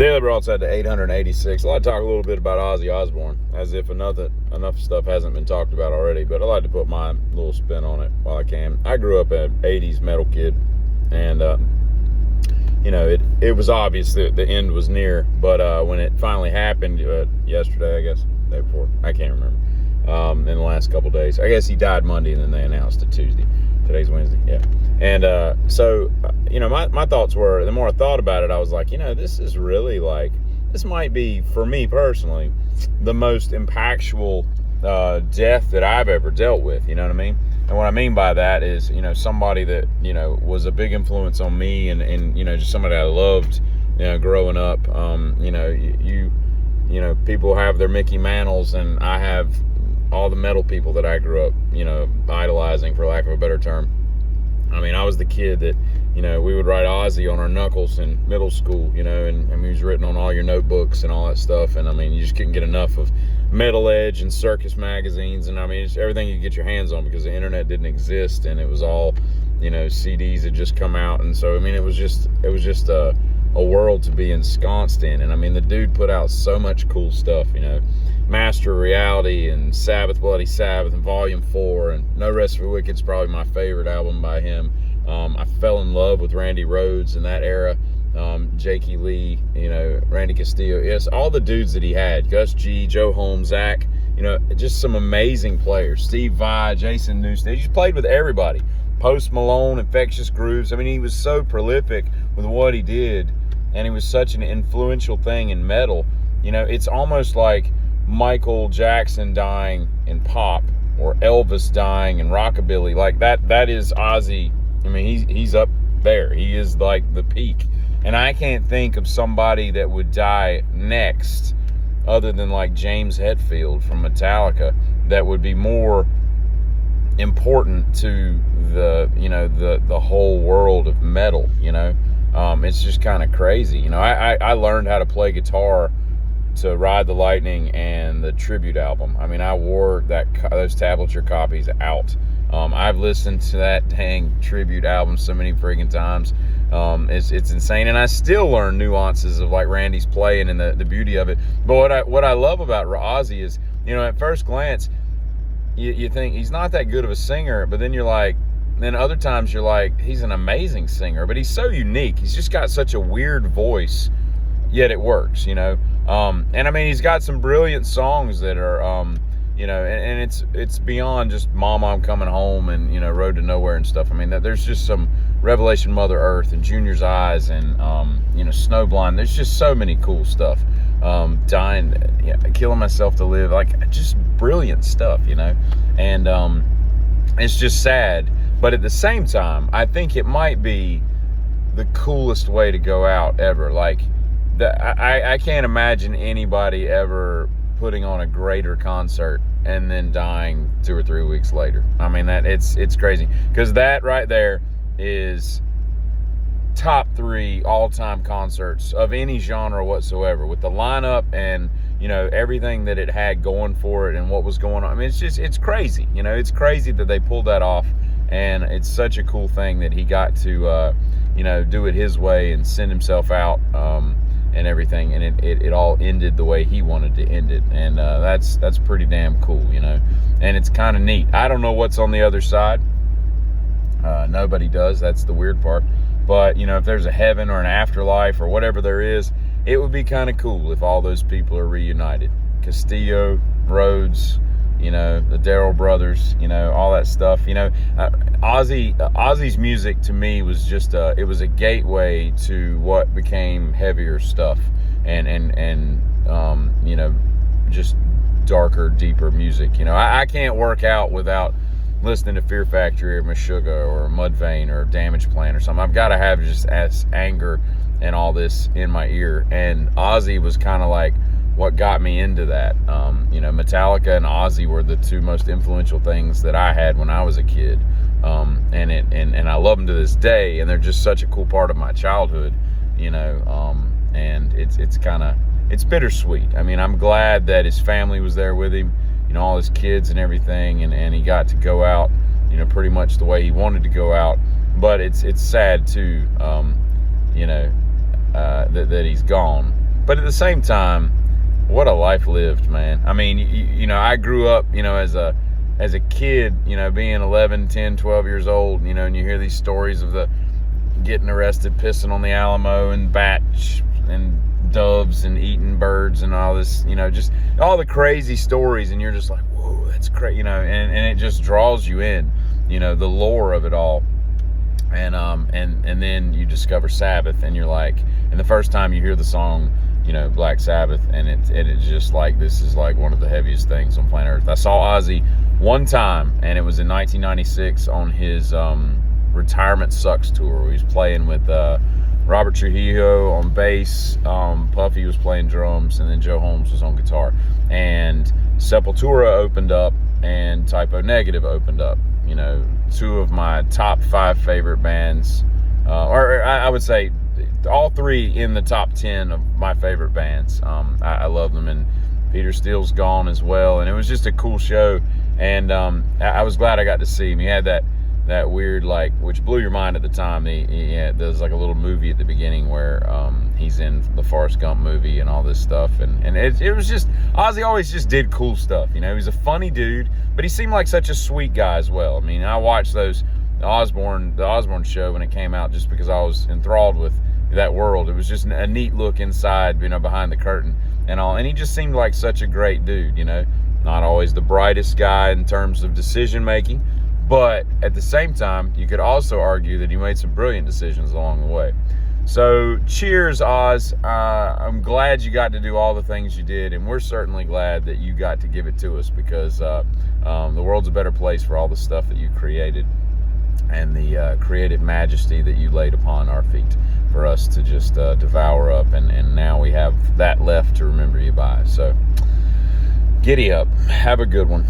Daily Broadside to 886. I'd like to talk a little bit about Ozzy Osbourne, as if enough stuff hasn't been talked about already, but I like to put my little spin on it while I can. I grew up an 80s metal kid, and, it was obvious that the end was near, but when it finally happened, yesterday, I guess, the day before, I can't remember, in the last couple days. I guess he died Monday, and then they announced it Tuesday. Today's Wednesday, yeah. And my thoughts were, the more I thought about it, I was like, this is really this might be, for me personally, the most impactful death that I've ever dealt with, you know what I mean? And what I mean by that is, somebody that, was a big influence on me and just somebody I loved, growing up. People have their Mickey Mantles, and I have all the metal people that I grew up, idolizing, for lack of a better term. I mean, I was the kid that, we would write Ozzy on our knuckles in middle school, and he was written on all your notebooks and all that stuff. And I mean, you just couldn't get enough of Metal Edge and Circus magazines. And I mean, it's everything you could get your hands on, because the internet didn't exist, and it was all, CDs had just come out. And so, I mean, it was just a world to be ensconced in. And I mean, the dude put out so much cool stuff, Master of Reality and Sabbath, Bloody Sabbath, and Volume 4, and No Rest for the Wicked is probably my favorite album by him. I fell in love with Randy Rhoads in that era. Jakey Lee, Randy Castillo. Yes, all the dudes that he had. Gus G, Joe Holmes, Zach, just some amazing players. Steve Vai, Jason Newsted. He just played with everybody. Post Malone, Infectious Grooves. I mean, he was so prolific with what he did, and he was such an influential thing in metal. It's almost like Michael Jackson dying in pop, or Elvis dying in rockabilly. Like that is Ozzy. I mean, he's up there. He is like the peak. And I can't think of somebody that would die next, other than like James Hetfield from Metallica, that would be more important to the whole world of metal. It's just kind of crazy. I learned how to play guitar to Ride the Lightning and the tribute album. I mean, I wore those tablature copies out. I've listened to that dang tribute album so many friggin' times. It's insane, and I still learn nuances of like Randy's playing and the beauty of it. But what I love about Ozzy is, at first glance, you think he's not that good of a singer, but then then other times you're like, he's an amazing singer, but he's so unique. He's just got such a weird voice, yet it works, And I mean, he's got some brilliant songs that are, and it's beyond just Mama, I'm Coming Home and, Road to Nowhere and stuff. I mean, there's just some Revelation Mother Earth and Junior's Eyes and, Snowblind. There's just so many cool stuff. Killing Myself to Live, like just brilliant stuff, and it's just sad. But at the same time, I think it might be the coolest way to go out ever. Like, I can't imagine anybody ever putting on a greater concert and then dying 2 or 3 weeks later. I mean, it's crazy, because that right there is top 3 all-time concerts of any genre whatsoever, with the lineup and everything that it had going for it and what was going on. I mean, it's crazy. It's crazy that they pulled that off, and it's such a cool thing that he got to do it his way and send himself out and everything, and it all ended the way he wanted to end it, and that's pretty damn cool, and it's kind of neat. I don't know what's on the other side. Nobody does. That's the weird part. But if there's a heaven or an afterlife or whatever there is, it would be kind of cool if all those people are reunited. Castillo, Rhodes, the Darrell brothers, all that stuff. Ozzy's music to me was just it was a gateway to what became heavier stuff and just darker, deeper music. I can't work out without listening to Fear Factory or Meshuggah or Mudvayne or Damage Plan or something. I've got to have just anger and all this in my ear. And Ozzy was kind of like what got me into that. Metallica and Ozzy were the 2 most influential things that I had when I was a kid. And I love them to this day, and they're just such a cool part of my childhood, and it's bittersweet. I mean, I'm glad that his family was there with him, all his kids and everything, and he got to go out, pretty much the way he wanted to go out. But it's sad too, that he's gone. But at the same time, what a life lived, man. I mean, you know, I grew up, you know, as a kid, you know, being 11, 10, 12 years old, you know, and you hear these stories of the getting arrested, pissing on the Alamo and bats and doves and eating birds and all this, you know, just all the crazy stories. And you're just like, whoa, that's crazy, you know, and it just draws you in, you know, the lore of it all. And then you discover Sabbath, and you're like, and the first time you hear the song, you know, Black Sabbath, and it's just like, this is like one of the heaviest things on planet Earth. I saw Ozzy one time, and it was in 1996 on his Retirement Sucks tour, where he was playing with Robert Trujillo on bass, Puffy was playing drums, and then Joe Holmes was on guitar. And Sepultura opened up, and Typo Negative opened up. You know, two of my top 5 favorite bands, or I would say all 3 in the top 10 of my favorite bands. I love them, and Peter Steele's gone as well, and it was just a cool show. And I was glad I got to see him. He had that weird, like, which blew your mind at the time. There's like a little movie at the beginning where he's in the Forrest Gump movie and all this stuff, and it was just, Ozzy always just did cool stuff. You know, he's a funny dude, but he seemed like such a sweet guy as well. I mean, I watched the Osbourne show when it came out, just because I was enthralled with that world. It was just a neat look inside, you know, behind the curtain and all. And he just seemed like such a great dude, you know, not always the brightest guy in terms of decision making, but at the same time, you could also argue that he made some brilliant decisions along the way. So cheers, Oz. I'm glad you got to do all the things you did, and we're certainly glad that you got to give it to us, because the world's a better place for all the stuff that you created and the creative majesty that you laid upon our feet for us to just devour up, and now we have that left to remember you by. So giddy up. Have a good one.